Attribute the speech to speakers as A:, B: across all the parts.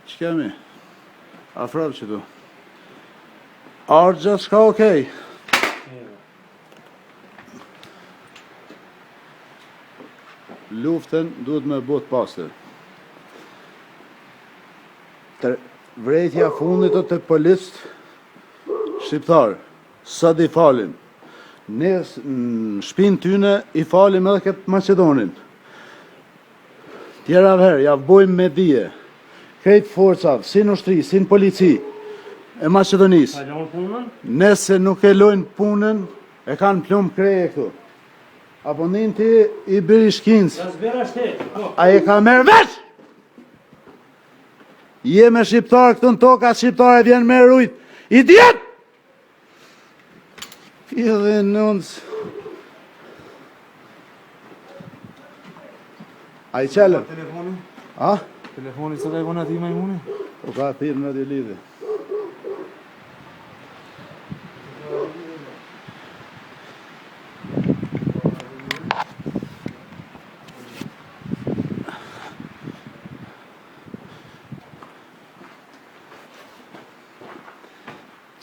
A: Që kemi? Afrov që tu. Argja s'ka okej. Luftën duhet me bot pastër. Vretja fundit të policët shqiptarë, sa di falim. Ne në shpinë tyne i falim edhe këtë Macedonin. Tjera herë, ja bojmë me dije. Krejt forcat, si në ushtri, si në polici e Macedonisë. Nëse nuk e lojnë punën, e kanë plumë kreje këtu. Apo njën ti i biri shkinës. A e ka merë vesh? Je me shqiptarë këtu në toka, shqiptarë e vjenë me rujt. Idiot! Edhe nëndës. A i qëllë?
B: Telefoni?
A: A?
B: Telefoni së ka i kona ti majmuni?
A: O ka thirë në di lidhe.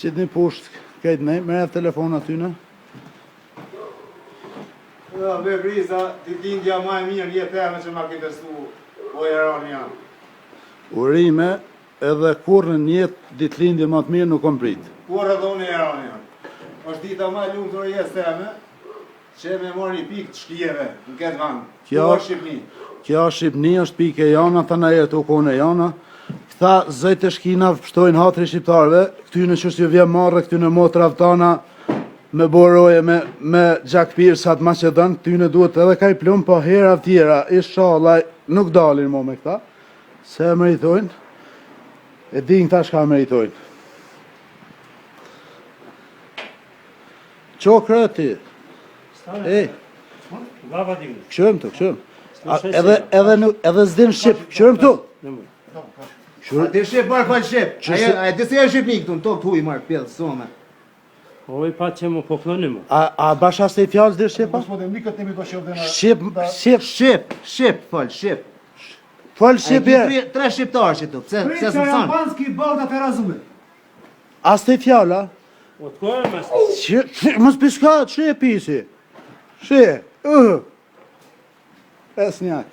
A: Qitë një pushtë, kejtë nej, merë telefon atyne.
B: Ja, be Briza, ti lindja ma e mirë, je teme që ma ki besu, o e rani janë.
A: Urime edhe kur në jetë ditë lindje ma të mirë nuk kom pritë.
B: Kur edhe unë e rani janë. është dita ma lumë të rëjes teme, që me mori pikë të shkijeve në këtë vanë. Kjo është Shqipni.
A: Kjo Shqipni është pike jana, të në jetë u kone jana. Këta zëjtë e shkina pështojnë hatri shqiptarve, këty në qështë ju vje marrë, këty në motra vtana, me boroje, me gjakpirë sa të Macedon, këty në duhet edhe ka i plumë, po hera tjera, inshallah, nuk dalin mo me këta, se e meritojnë, e din këta shka meritojnë. Qo kreti? Ej, këshëm të, këshëm. Edhe zdim Shqip, këshëm të.
B: A të shqip marë falë shqip. A të se e shqipni këtu në tokë të huj marë pjellë, some.
C: Oj, pa që mu poklonim.
A: A basha se i fjallës dhe Shqipa?
B: Shqip, falë, shqip.
A: Falë Shqip e.
B: Tre shqiptarë që të, pse së të sanë.
D: Albanski balda të razume.
A: A s'te i fjalla?
C: O të kojë me
A: Mos piska, që e pisi? Që e? Es njak.